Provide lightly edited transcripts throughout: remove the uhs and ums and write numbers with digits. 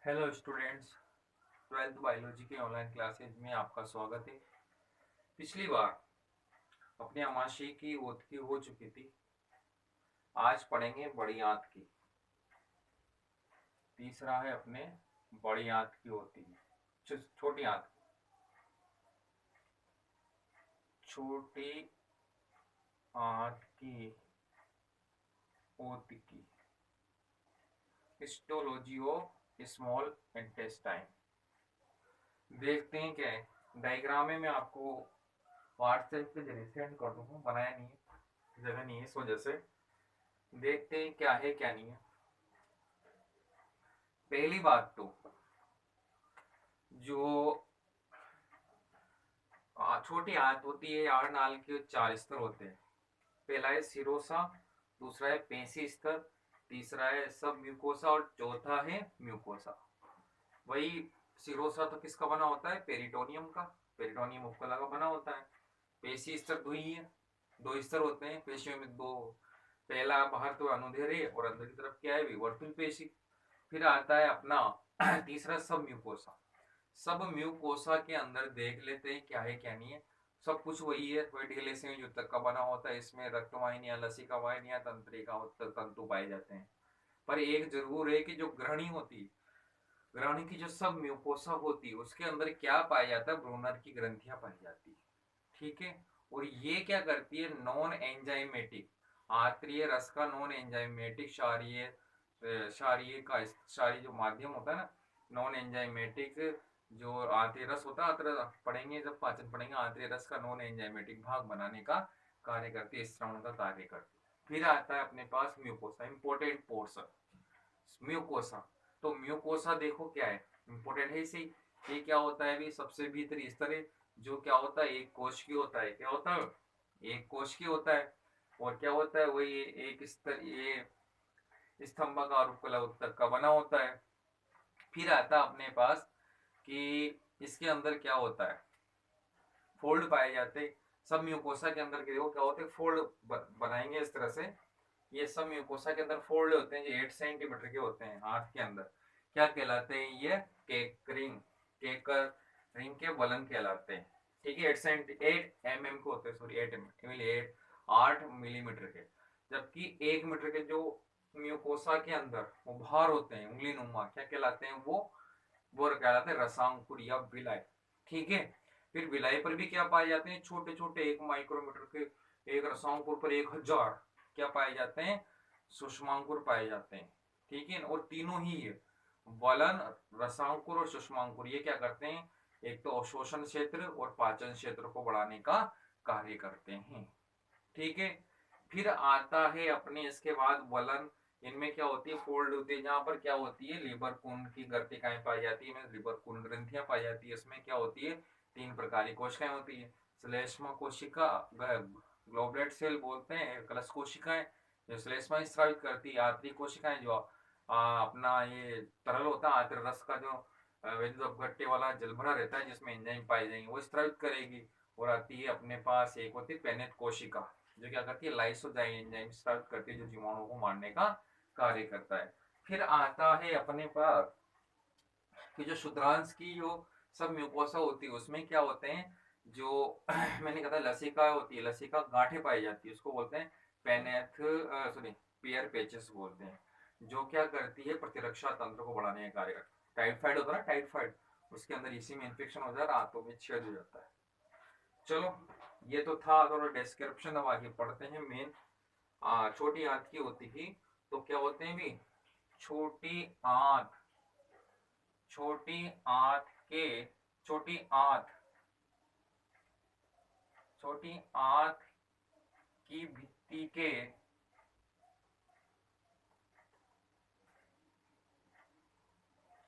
Hello students, twelfth biology के online classes में आपका स्वागत है। पिछली बार अपने आमाशय की ओत की हो चुकी थी। आज पढ़ेंगे बड़ी आंत की। तीसरा है अपने बड़ी आंत की होती है, छोटी आंत की। छोटी आंत की ओत की हिस्टोलॉजी ऑफ स्मॉल इंटेस्टाइन। देखते हैं क्या है। डायग्राम में मैं आपको व्हाट्सएप के जरिए सेंड कर दूंगा, बनाया नहीं है, जगह नहीं है, इस वजह से। देखते हैं क्या है क्या नहीं है। पहली बात तो जो छोटी आंत होती है, आड़ नाल के चार स्तर होते हैं। पहला है सिरोसा, दूसरा है पेशी स्तर, तीसरा है सब म्यूकोसा और चौथा है म्यूकोसा। वही सिरोसा तो किसका बना होता है? पेरिटोनियम का। पेरिटोनियम उपकला का बना होता है। पेशी स्तर दो ही है, दो स्तर होते हैं पेशियों में, दो। पहला बाहर तो अनुदैर्ध्य और अंदर की तरफ क्या है? विवर्तुल पेशी। फिर आता है अपना तीसरा सब म्यूकोसा। सब म्यूकोसा के अंदर देख लेते हैं क्या है क्या नहीं है। सब कुछ वही है, वही ढीले से जो तक का बना होता है। इसमें रक्तवाहिनियां, लसिका वाहिनियां, तंत्रिका तंतु पाए जाते हैं। पर एक जरूर है कि जो ग्रहणी होती है, ग्रहणी की जो सब म्यूकोसा होती है, उसके अंदर क्या पाया जाता है? ब्रूनर की ग्रंथियां पाई जाती है। ठीक है। और ये क्या करती है? नॉन एंजाइमेटिक, आत्रीय रस का नॉन एंजाइमेटिक क्षारीय, क्षारीय का क्षारीय जो माध्यम होता है ना, नॉन एंजाइमेटिक जो आत्रीय रस होता है, पढ़ेंगे जब पाचन पढ़ेंगे, आत्रीय रस का नॉन एंजाइमेटिक भाग बनाने का कार्य करती है, श्रवण का कार्य करती है। फिर आता है अपने पास म्यूकोसा, इंपोर्टेंट पोर्शन म्यूकोसा। तो म्यूकोसा देखो क्या है, इंपोर्टेंट है इसे। ये क्या होता है? भी सबसे भीतरी स्तर है, जो क्या होता है? एक कोश की होता है। क्या होता है? एक कोश की होता है। और क्या होता है? वही एक स्तर, ये स्तंभाकार उपकला उत्तक का बना होता है। फिर आता है अपने पास कि इसके अंदर क्या होता है? फोल्ड पाए जाते हैं। सब म्यूकोसा के अंदर के देखो क्या होते हैं? फोल्ड बनाएंगे इस तरह से। ये सब म्यूकोसा के अंदर फोल्ड होते हैं जो 8 सेंटीमीटर के होते हैं हाथ के अंदर। क्या कहलाते हैं ये? केकरिंग, केकर रिंग के बलन कहलाते हैं। ठीक है। 8 mm के होते हैं, सॉरी 8 मिलीमीटर के। जबकि 1 मीटर के जो म्यूकोसा के अंदर वो भार होते हैं उंगली नुमा, क्या कहलाते हैं? वो कहलाते हैं रसांकुर या विलाय। ठीक है। फिर विलाय पर भी क्या पाए जाते हैं? छोटे छोटे 1 माइक्रोमीटर के। एक रसांकुर पर 1000 क्या पाए जाते हैं? सुषमांकुर पाए जाते हैं। ठीक है। और तीनों ही ये वलन, रसांकुर और सुषमांकुर ये क्या करते हैं? एक तो अवशोषण क्षेत्र और पाचन क्षेत्र को बढ़ाने का कार्य करते हैं। ठीक है। फिर आता है अपने इसके बाद वलन। इनमें क्या होती है? फोल्ड होती है। जहां पर क्या होती है? लीबर कुंड की गर्तिकाएं पाई जाती है, लीबर कुंड ग्रंथियां पाई जाती है। इसमें क्या होती है? 3 प्रकार की कोशिकाएं होती है। श्लेष्मा कोशिका, ग्लोबलेट सेल बोलते हैं, कलश कोशिकाएं जो श्लेष्मा स्रावित करती है, आंतरिक कोशिकाएं जो अपना ये तरल होता है आंतर रस का, जो विद्युत अपघट्य वाला जल भरा रहता है जिसमें एंजाइम पाई जाएंगे, वो स्रावित करेगी। और आती है अपने पास एक होती है पेनेट कोशिका, जो क्या करती है? लाइसोजाइम एंजाइम स्रावित करती है, जो जीवाणुओं को मारने का कार्य करता है। फिर आता है अपने पास कि जो शुद्रांश की जो सब म्यूकोसा होती है, उसमें क्या होते हैं? जो मैंने कहा था लसिका होती है, लसिका गांठें पाई जाती है, उसको बोलते हैं पेनेथ, सॉरी पियर पेचेस बोलते हैं। जो क्या करती है? प्रतिरक्षा तंत्र को बढ़ाने का कार्य करती है। टाइफाइड होता है ना, टाइफाइड, उसके अंदर इसी में इन्फेक्शन हो जाता है, आंतों में छेद हो जाता है। चलो, ये तो था थोड़ा डिस्क्रिप्शन। अब आगे पढ़ते हैं मेन। छोटी आंत की होती थी तो क्या होते हैं भी? छोटी आंत, छोटी आंत के, छोटी आंत, छोटी आंत की भित्ति के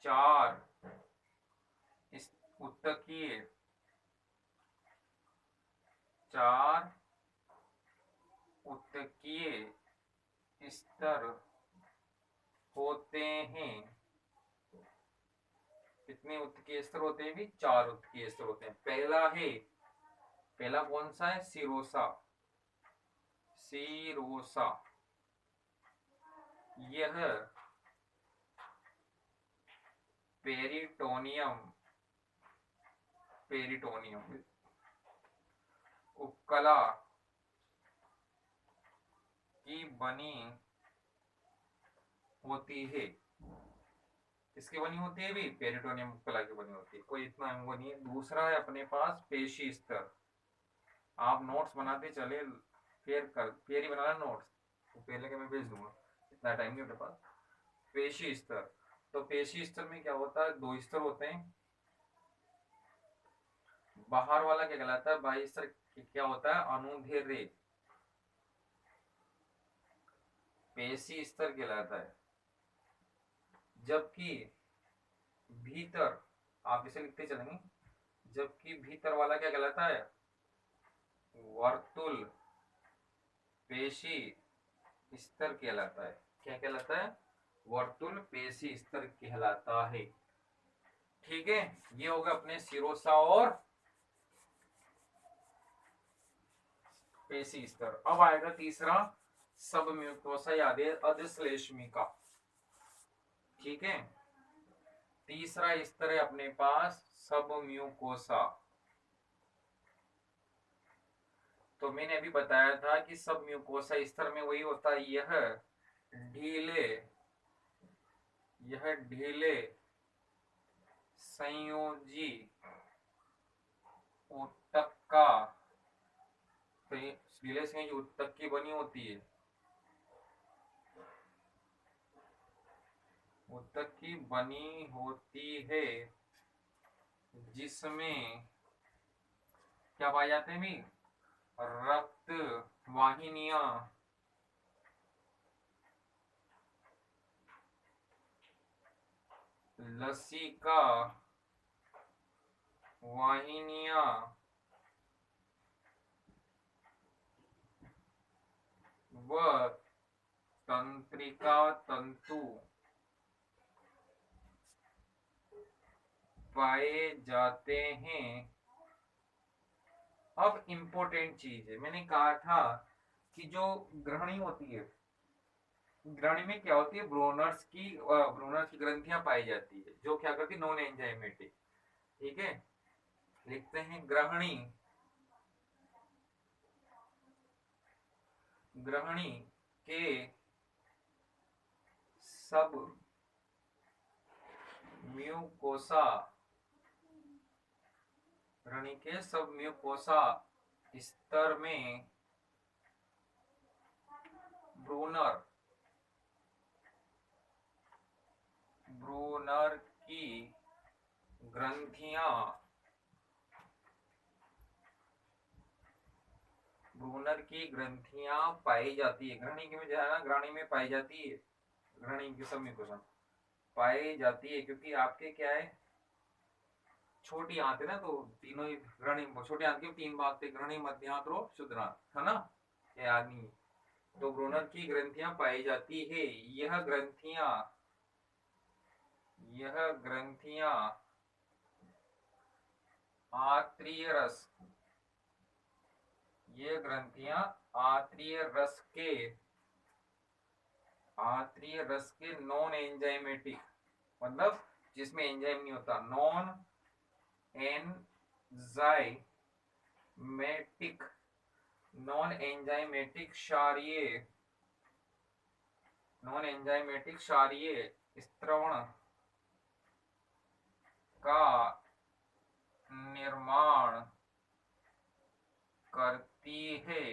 चार इस उत्तकीय, चार उत्तकीय स्तर होते हैं। कितने उत्तकीय स्तर होते हैं भी? 4 उत्तकीय स्तर होते हैं। पहला है, पहला कौन सा है? Serosa, serosa. यह पेरिटोनियम, पेरिटोनियम उपकला की बनी होती है। किसकी बनी होती है भी? पेरिटोनियम उपकला की बनी होती है। कोई इतना वो नहीं है। दूसरा है अपने पास पेशी स्तर। आप नोट्स बनाते चले, फिर ही बनाना नोट्स, तो पहले के मैं भेज दूंगा, इतना टाइम नहीं मेरे पास। पेशी स्तर, तो पेशी स्तर में क्या होता है? दो स्तर होते हैं। बाहर वाला क्या कहलाता है? बाह्य स्तर क्या होता है? अनुदैर्ध्य पेशी स्तर कहलाता है। जबकि भीतर, आप इसे लिखते चलेंगे, जबकि भीतर वाला क्या कहलाता है? वर्तुल पेशी स्तर कहलाता है। क्या कहलाता है? वर्तुल पेशी स्तर कहलाता है। ठीक है, ये होगा अपने सिरोसा और पेशी स्तर। अब आएगा तीसरा सब म्यूकोसा याद है, अधिश्लेष्मिका। ठीक है, तीसरा स्तर है अपने पास सब म्यूकोसा। तो मैंने अभी बताया था कि सब म्यूकोसा स्तर में वही होता है, यह ढीले संयोजी ऊतक का, ढीले संयोजी ऊतक की बनी होती है, ऊतक की बनी होती है, जिसमें क्या पाए जाते हैं भी? रक्त वाहिनियां, लसिका वाहिनियां, व तंत्रिका तंतु पाए जाते हैं। अब इंपॉर्टेंट चीज है, मैंने कहा था कि जो ग्रहणी होती है, ग्रहणी में क्या होती है? ब्रोनर्स की ग्रंथियां पाई जाती है, जो क्या करती है? Non enzymatic. ठीक है, लिखते हैं ग्रहणी, ग्रहणी के सब म्यूकोसा, ग्रहणी के सब म्यूकोसा स्तर में ब्रूनर, ब्रूनर की ग्रंथियां, ब्रूनर की ग्रंथियां पाई जाती है। ग्रहणी में जो है ना, ग्रहणी में पाई जाती है, ग्रहणी के सब म्यूकोसा पाई जाती है, क्योंकि आपके क्या है? छोटी आंत है ना, तो तीनों ही ग्रहणी, छोटी आंत के तीन भाग थे, ग्रहणी, मध्यांत और क्षुद्रांत, है ना, ये आदमी। तो ब्रूनर की ग्रंथियां पाई जाती है। यह ग्रंथियां, यह ग्रंथियां आत्रीय रस, ये ग्रंथियां आत्रीय रस के, आत्रीय रस के नॉन एंजाइमेटिक, मतलब जिसमें एंजाइम नहीं होता, नॉन एंजाइमेटिक, नॉन एंजाइमेटिक क्षारीय, नॉन एंजाइमेटिक क्षारीय स्त्रवण का निर्माण करती है।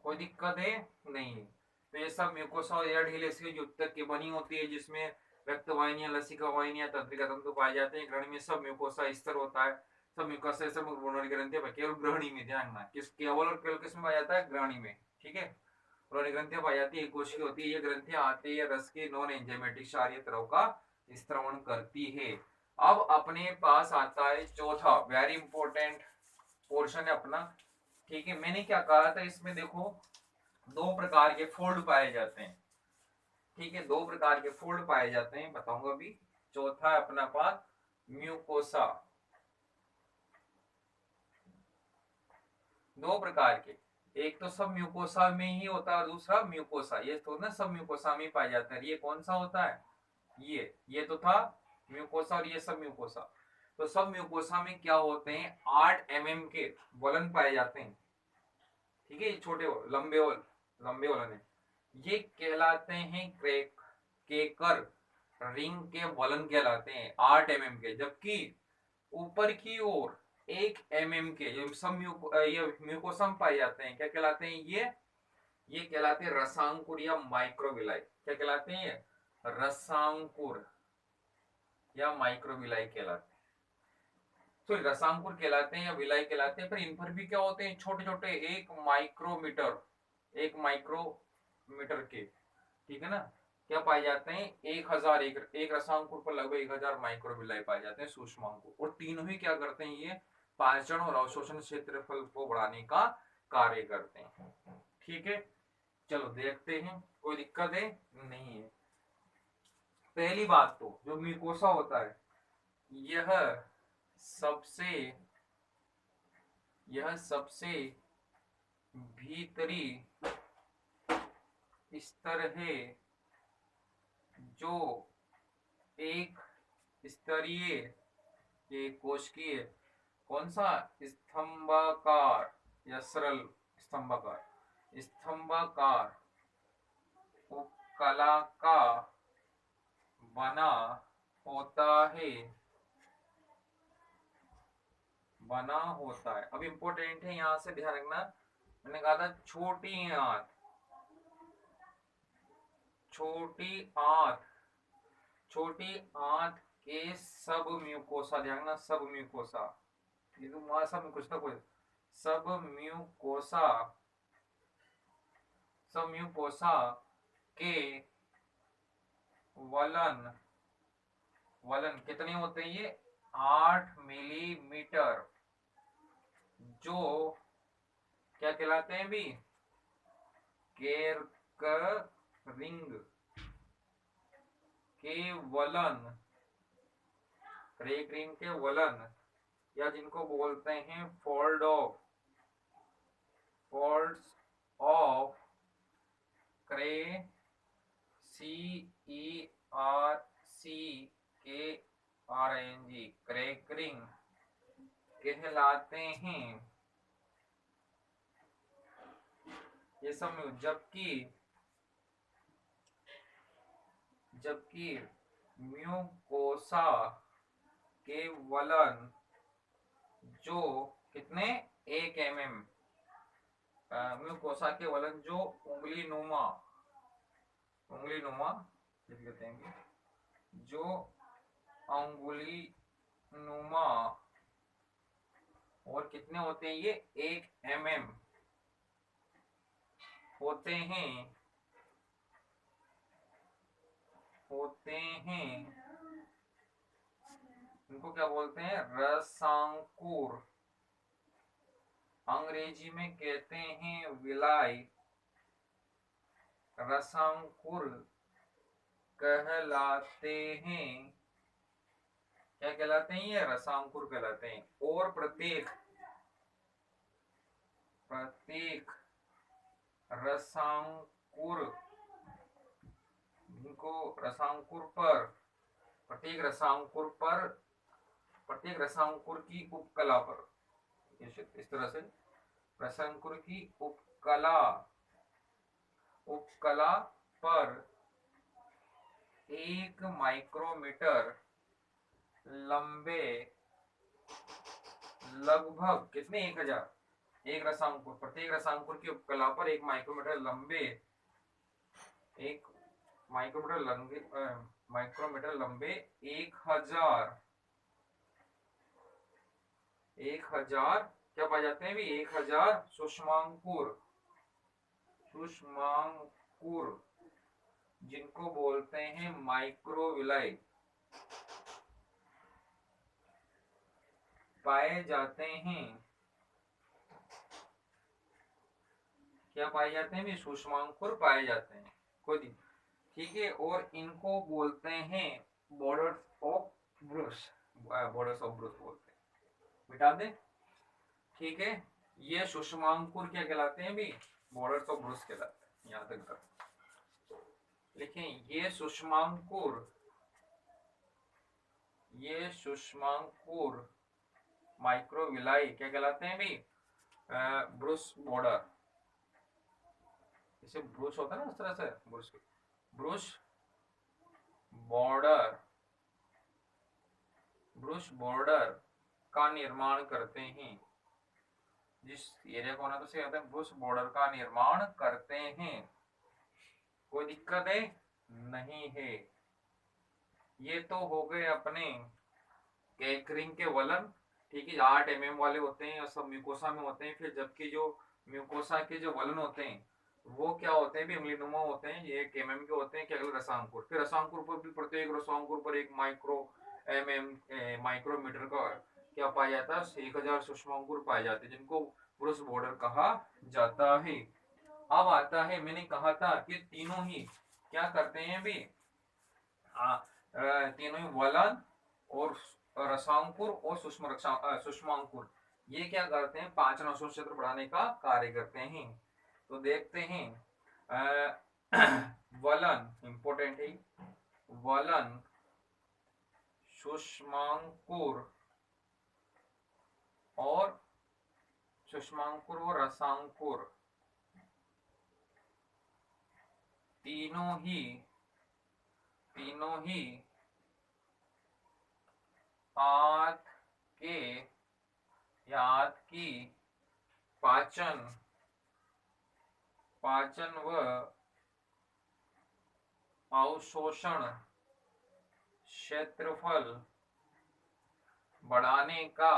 कोई दिक्कत है? नहीं। तो ये सब म्यूकोसा या ढीले से ऊतक की बनी होती है, जिसमें रक्त वाहिनियां, लसिका वाहिनियां, तंत्रिका तंतु पाए जाते हैं। ग्रहणी में सब म्यूकोसा स्तर होता है, सब म्यूकोसा स्तर ब्रूनर ग्रंथि केवल ग्रहणी में, ध्यान रखना, किस केवल और केवल किसमें पाया जाता है? ग्रहणी में। ठीक है, ब्रूनर ग्रंथियां पाई जाती है, कोशिका होती है, ये ग्रंथियां आते हैं रस के नॉन एंजाइमेटिक क्षारीय द्रव का स्त्रवण करती है। अब अपने पास आता है चौथा, वेरी इंपॉर्टेंट पोर्शन है अपना। ठीक है, मैंने क्या कहा था इसमें? देखो, दो प्रकार के फोल्ड पाए जाते हैं। ठीक है, दो प्रकार के फोल्ड पाए जाते हैं, बताऊंगा अभी। चौथा है अपना पास म्यूकोसा, दो प्रकार के, एक तो सब म्यूकोसा में ही होता है, दूसरा म्यूकोसा, ये तो ना सब म्यूकोसा में पाया जाता है। ये कौन सा होता है? ये तो था म्यूकोसा और ये सब म्यूकोसा। तो सब म्यूकोसा में क्या होते हैं, 8 mm के वलन पाए जाते हैं। ठीक है, छोटे लंबे वलन है, ये कहलाते हैं केकर रिंग के वलन कहलाते हैं 8 mm के। जबकि ऊपर की ओर 1 mm के जो सब ये म्यूकोसम पाए जाते हैं, क्या कहलाते हैं ये कहलाते हैं रसांकुर या माइक्रोविलाई। क्या कहलाते हैं ये, रसांकुर या माइक्रोविलाई कहलाते हैं। तो रसांकुर कहलाते हैं या विलाई कहलाते हैं, पर इन पर भी क्या होते हैं, छोटे छोटे 1 माइक्रोमीटर के, ठीक है ना, क्या पाए जाते हैं, 1000 एक रसांकुर पर लगभग 1000 माइक्रोविलाई पाए जाते हैं सूक्ष्मांकुर। और तीनों ही क्या करते हैं, ये पाचन और अवशोषण क्षेत्रफल को बढ़ाने का कार्य करते हैं। ठीक है, चलो देखते हैं, कोई दिक्कत है नहीं है। पहली बात तो जो म्यूकोसा होता है, यह सबसे भीतरी स्तर है जो एक स्तरीय ये कोशिकीय कौन सा स्तंभाकार या सरल स्तंभाकार उपकला का बना होता है। अब इंपॉर्टेंट है, यहां से ध्यान रखना, मैंने कहा था छोटी आंत के सब म्यूकोसा, ध्यान रखना सब म्यूकोसा, ये तो वहां सब म्यूकोसा कोई सब म्यूकोसा के वलन कितने होते हैं, ये 8 मिलीमीटर, जो क्या कहलाते हैं भी, केरकरिंग के वलन, या जिनको बोलते हैं फोल्ड्स ऑफ क्रैकरिंग कहलाते हैं ये सब। जबकि म्यूकोसा के वलन जो कितने 1 mm, म्यूकोसा के वलन जो उंगली नुमा लिख लेते हैं, जो अंगुली नुमा और कितने होते हैं, ये 1 mm होते हैं, इनको क्या बोलते हैं, रसांकुर, अंग्रेजी में कहते हैं विलाई, रसांकुर कहलाते हैं। क्या कहलाते हैं, ये रसांकुर कहलाते हैं। और प्रत्येक रसांकुर प्रत्येक रसांकुर की उपकला पर, इस तरह से रसांकुर की उपकला पर 1 माइक्रोमीटर लंबे, लगभग कितने 1000, प्रत्येक रसांकुर की उपकला पर 1 माइक्रोमीटर लंबे 1000 क्या पाए जाते हैं भी, 1000 सूक्ष्मांकुर, जिनको बोलते हैं माइक्रोविलाई, पाए जाते हैं। क्या पाए जाते हैं भी, सूक्ष्मांकुर पाए जाते हैं, कोई दिन, ठीक है। और इनको बोलते हैं बॉर्डर्स ऑफ ब्रुश बोलते हैं, मिटा दे, ठीक है। ये सूक्ष्मांकुर क्या कहलाते हैं भी, बॉर्डर्स ऑफ ब्रुश कहलाते हैं, यहां तक कर लिखें। ये सूक्ष्मांकुर ये सूक्ष्मांकुर माइक्रोविलाई क्या कहलाते हैं भी? ब्रूस बॉर्डर, जैसे ब्रूस होता है ना, उस तरह से Bruce Bruce border, Bruce border का निर्माण करते हैं। जिस एरिया को होना तो से कहते हैं ब्रूस बॉर्डर का निर्माण करते हैं। कोई दिक्कत है? नहीं है। ये तो हो गए अपने कैकरिंग के वलन, ठीक है, 8 mm वाले होते हैं और सब म्यूकोसा में होते हैं। फिर जबकि जो म्यूकोसा के जो वलन होते हैं वो क्या होते हैं भी उंगलीनुमा होते हैं, ये 1 mm के होते हैं, केवल रसांकुर। फिर रसांकुर पर भी प्रत्येक रसांकुर पर 1 माइक्रोमीटर का क्या पाया जाता है, 1000 सूक्ष्मांकुर पाए जाते हैं, जिनको ब्रूस बॉर्डर कहा जाता है। अब आता है, मैंने कहा था कि तीनों ही क्या करते हैं भी, तीनों ही वलन और रसांकुर और सूक्ष्मांकुर ये क्या करते हैं, पाचन अवशोषण क्षेत्र बढ़ाने का कार्य करते हैं। तो देखते हैं, वलन इंपॉर्टेंट है, वलन, सूक्ष्मांकुर और रसांकुर तीनों ही आंत की पाचन व अवशोषण क्षेत्रफल बढ़ाने का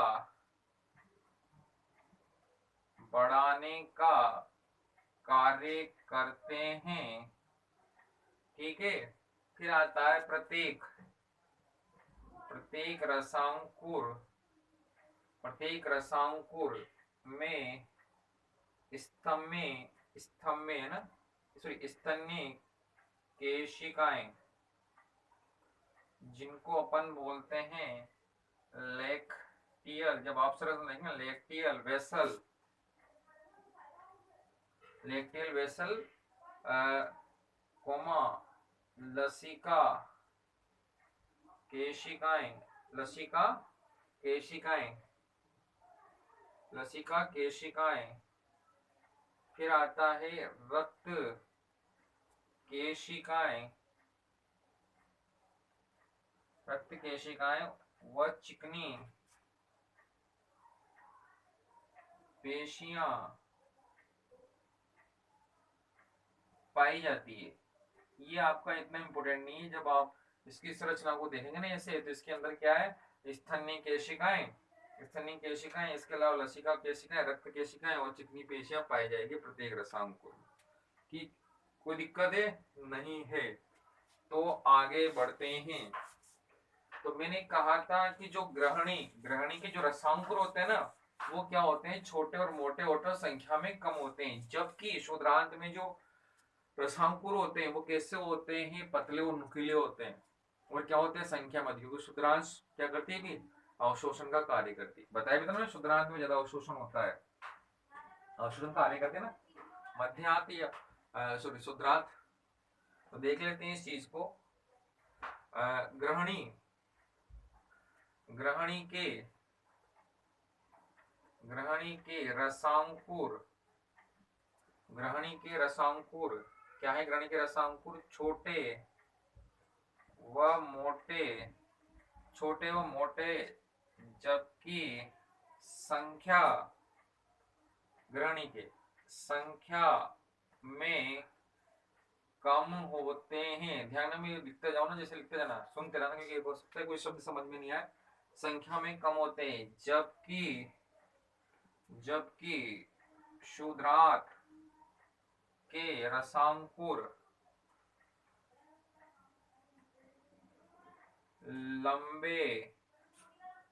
कार्य करते हैं, ठीक है। फिर आता है प्रत्येक रसांकुर में स्तम्य है ना, सॉरी स्तन्य केशिकाएं, जिनको अपन बोलते हैं लैक्टियल, जब आप सरस देखेंगे लैक्टियल वेसल कोमा लसिका केशिकाएं। फिर आता है रक्त केशिकाएं व चिकनी पेशियां पाई जाती है। ये आपका इतना इंपोर्टेंट नहीं है, जब आप इसकी संरचना को देखेंगे ना ऐसे, तो इसके अंदर क्या है, स्तन्य केशिकाएं, इसके अलावा लसिका केशिकाएं, रक्त केशिकाएं और चिकनी पेशियां पाई जाएगी प्रत्येक रसांकुर की। कोई दिक्कत है? नहीं है। तो आगे बढ़ते हैं। तो मैंने कहा था कि जो ग्रहणी के जो रसांकुर होते हैं ना, वो क्या होते हैं, छोटे और मोटे होते संख्या में कम होते हैं। जबकि शोधरांत में जो रसांकुर होते हैं वो कैसे होते हैं, पतले और नुकीले होते हैं, और क्या होते हैं, संख्या में अधिक, क्योंकि शुद्रांश क्या करती है कि अवशोषण का कार्य करती है। बताया भी था ना, शुद्रांत में ज्यादा अवशोषण होता है, अवशोषण कार्य करते हैं ना, मध्य आती है सॉरी शुद्रांत। तो देख लेते हैं इस चीज को। ग्रहणी के रसांकुर क्या है, ग्रहणी के रसांकुर छोटे व मोटे, जबकि ग्रहणी के संख्या में कम होते हैं। ध्यान में लिखते जाओ ना, जैसे लिखते जाना, सुनते रहना, क्योंकि हो सकता है कोई शब्द समझ में नहीं आए। संख्या में कम होते हैं, जबकि शूद्रांत के रसांकुर लंबे,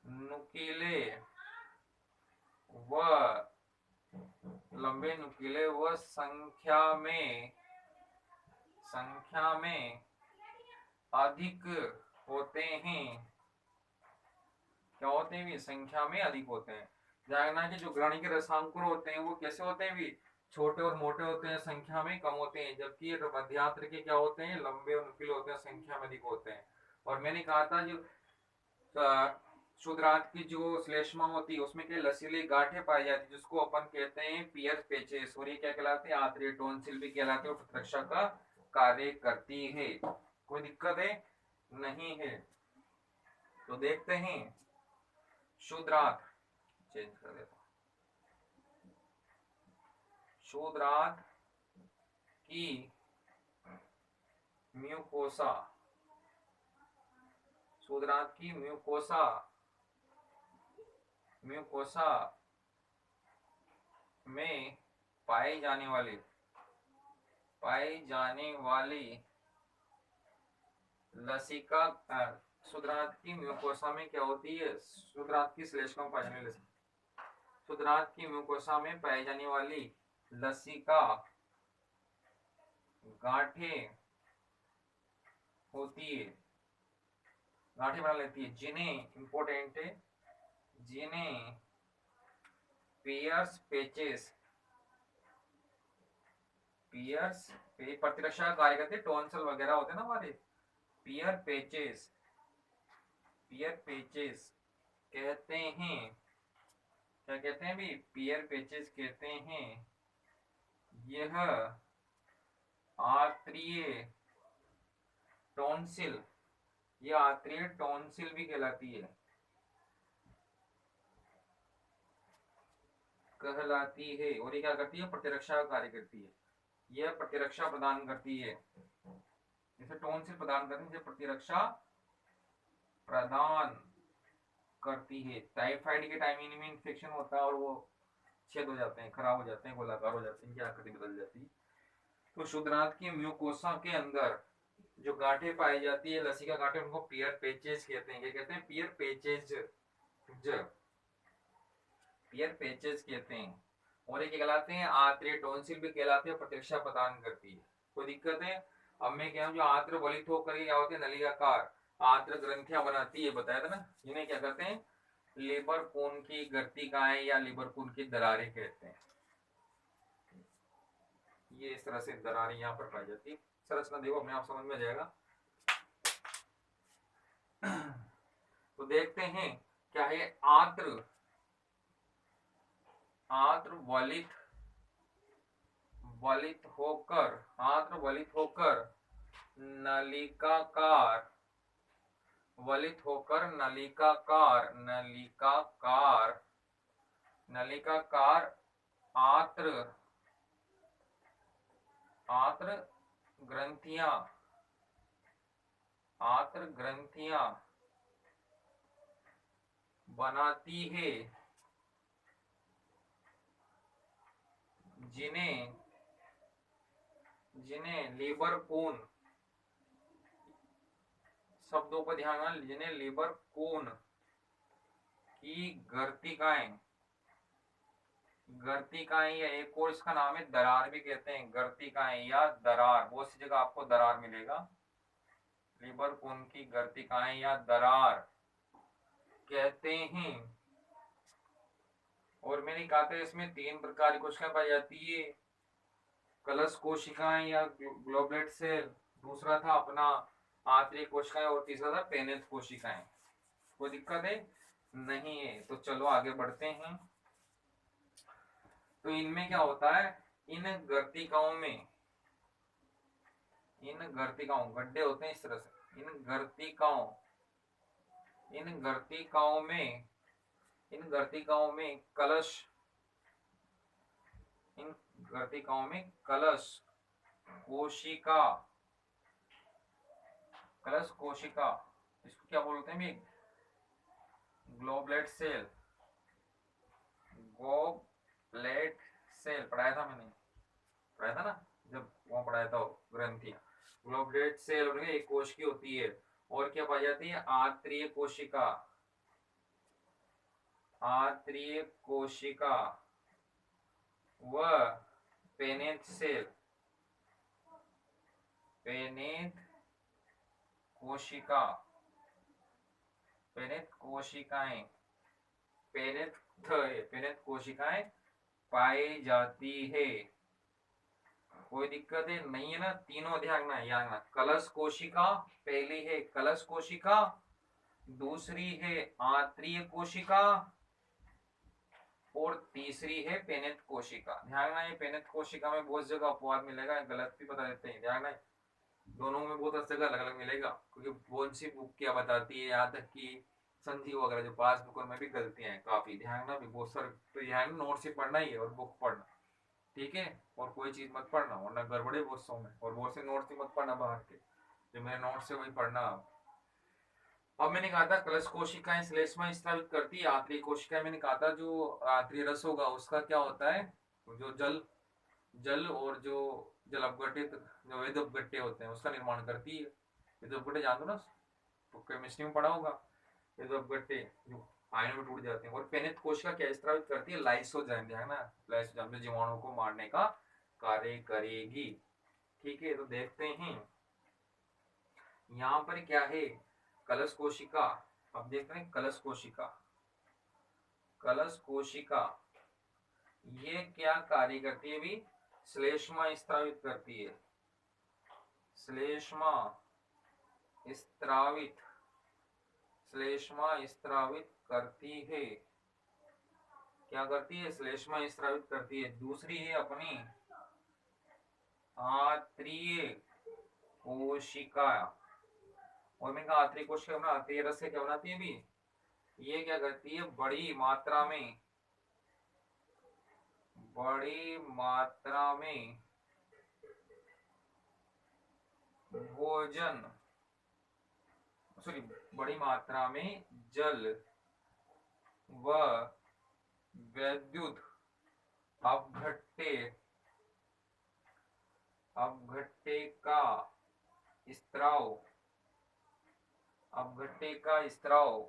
नुकीले व संख्या में अधिक होते हैं। क्या होते हैं भी, संख्या में अधिक होते हैं। जानना कि जो ग्रहणी के रसांकुर होते हैं वो कैसे होते हैं भी, छोटे और मोटे होते हैं, संख्या में कम होते हैं। जबकि मध्यांतर के क्या होते हैं, लंबे और नुकीले होते हैं, संख्या में अधिक होते हैं। और मैंने कहा था जो शूद्रांत की जो श्लेष्मा होती है उसमें क्या लसीली गांठें पाई जाती है जिसको अपन कहते हैं पियर पेचेस, और ये क्या कहलाते हैं, आंतरिक टॉन्सिल भी कहलाते हैं, और प्रतिरक्षा का कार्य करती है। कोई दिक्कत है नहीं है। तो देखते हैं शूद्रांत, चेंज कर देता हूं, शूद्रांत की म्यूकोसा, शूद्रांत की म्यूकोसा, म्यूकोसा में पाई जाने वाली लसिका, शूद्रांत की म्यूकोसा में क्या होती है, शूद्रांत की श्लेष्मा में पाई जाने वाली, शूद्रांत की म्यूकोसा में पाई जाने वाली लसिका गांठें होती है, गांठें बना लेती है, जिन्हें इंपॉर्टेंट है, जिन्हें पियर्स पेचेस, पियर्स प्रतिरक्षा कार्य करते, टॉन्सल वगैरह होते हैं ना हमारे, पियर पेचेस, पियर पेचेस कहते हैं, क्या कहते हैं भी, पियर पेचेस कहते हैं। यह आंतरीय टॉन्सिल, यह आंतरीय टॉन्सिल भी कहलाती है, कहलाती है, और ये क्या करती है, प्रतिरक्षा का कार्य करती है, यह प्रतिरक्षा प्रदान करती है, जैसे टॉन्सिल प्रदान करती है, प्रतिरक्षा प्रदान करती है। टाइफाइड के टाइम इनमें इन्फेक्शन होता है और वो छेद हो जाते हैं, खराब हो जाते हैं, गोलाकार हो जाते हैं, इनकी आकृति बदल जाती है। तो शूद्रांत की म्यूकोसा के अंदर जो गांठें पाई जाती है, लसिका गांठें, उनको पियर पेचेस कहते हैं। क्या कहते हैं, पियर पेचेस, पियर पेचेस कहते हैं। और ये क्या कहलाते हैं, आंतरिक टॉन्सिल भी कहलाते हैं, प्रतिरक्षा प्रदान करती है। कोई दिक्कत है? अब मैं क्या हूँ, जो आंत्र वलित होकर क्या होती है, नलिकाकार आंत्र ग्रंथियां बनाती है, बताया था ना, इन्हें क्या कहते हैं, लेबर कोन की गर्तिकाएं या लेबर कोन की दरारें कहते हैं। ये इस तरह से दरारें यहाँ पर पाई जाती है। संरचना देखो अपने आप समझ में आ जाएगा। तो देखते हैं क्या है, आंत्र, आंत्र वलित, वलित होकर, आंत्र वलित होकर नलिकाकार, वलित होकर नलिकाकार, नलिकाकार, नलिकाकार आंत्र, आंत्र ग्रंथियां, आंत्र ग्रंथियां बनाती है, जिन्हें, जिन्हें लेबर कोन, शब्दों पर ध्यान देना, जिन्हें लेबर कोन की गर्तिकाएं, गर्तिकाएं या एक और इसका नाम है दरार भी कहते हैं, गर्तिकाएं या दरार, बहुत सी जगह आपको दरार मिलेगा। लेबर कोन की गर्तिकाएं या दरार कहते हैं। और मैंने कहा था इसमें 3 प्रकार की कोशिकाएं पाई जाती है, कलश कोशिकाएं या ग्लोबलेट सेल, दूसरा था अपना आंतरिक कोशिकाएं, और तीसरा था पेनेथ कोशिकाएं। कोई दिक्कत है नहीं है। तो चलो आगे बढ़ते हैं। तो इनमें क्या होता है, इन गर्तिकाओं में, इन गर्तिकाओं, गड्ढे होते हैं इस तरह से, इन गर्तिकाओं, इन गर्तिकाओं में, इन गर्तिकाओं में कलश, इन गर्तिकाओं में कलश कोशिका, कलश कोशिका, इसको क्या बोलते हैं, ग्लोबलेट सेल, ग्लोबलेट सेल पढ़ाया था मैंने, पढ़ाया था ना जब वहां पढ़ाया था ग्रंथियां, ग्लोबलेट सेल और एक कोश की होती है। और क्या पाई जाती है, आंतरीय कोशिका, आंतरीय कोशिका व पेनेथ सेल, पेनेथ कोशिका, पेनेथ कोशिकाएं, पेनेथ कोशिकाएं पाई जाती है। कोई दिक्कत है नहीं है ना, तीनों ध्यान ना, याद ना, कलश कोशिका पहली है, कलश कोशिका, दूसरी है आंतरीय कोशिका और तीसरी है पेनित कोशिका। ध्यान रखना, ये पेनित कोशिका में बहुत जगह अपवाद मिलेगा, गलत भी बता देते हैं, ध्यान रखना दोनों में बहुत जगह अलग अलग मिलेगा, क्योंकि कौन सी बुक क्या बताती है, यहाँ तक कि संधि वगैरह जो पास बुक में भी गलतियां हैं काफी, ध्यान रखना भी बहुत सारे। तो ध्यान नोट से पढ़ना ही है और बुक पढ़ना, ठीक है, और कोई चीज मत पढ़ना वरना गड़बड़े बहुत सौ में, और बहुत से नोट से मत पढ़ना बाहर के, जो मेरे नोट से वही पढ़ना। अब मैंने कहा था कलश कोशिकाएं श्लेष्मा स्रावित करती है, आंतरिक कोशिकाएं मैंने कहा था जो आंतरिक रस होगा उसका क्या होता है, जो जल जल और जो जल अपघटित जो वेद अपघट्य होते हैं उसका निर्माण करती है। वेद अपघट्य जानते हो ना, तो केमिस्ट्री में पढ़ा होगा, वेद अपघट्य जो आयन में टूट जाते हैं। और पेनित कोशिका क्या स्रावित करती है, लाइसोजाइम, ध्यान ना, लाइसोजाइम जो जीवाणुओं को मारने का कार्य करेगी। ठीक है, तो देखते हैं यहाँ पर क्या है, कलश कोशिका। अब देखते हैं कलश कोशिका, कलश कोशिका ये क्या कार्य करती है, भी श्लेष्मा स्त्रावित करती है, श्लेष्मा स्त्रावित, श्लेष्मा स्त्रावित करती है, क्या करती है, श्लेष्मा स्त्रावित करती है। दूसरी है अपनी आंतरीय कोशिका, और मैंने कहा आंतरिक कोशिका अपना आंतरिक रस से क्या बनाती है भी, ये क्या करती है, बड़ी मात्रा में भोजन, सॉरी, बड़ी मात्रा में जल व विद्युत अपघट्य अपघट्य का स्त्राव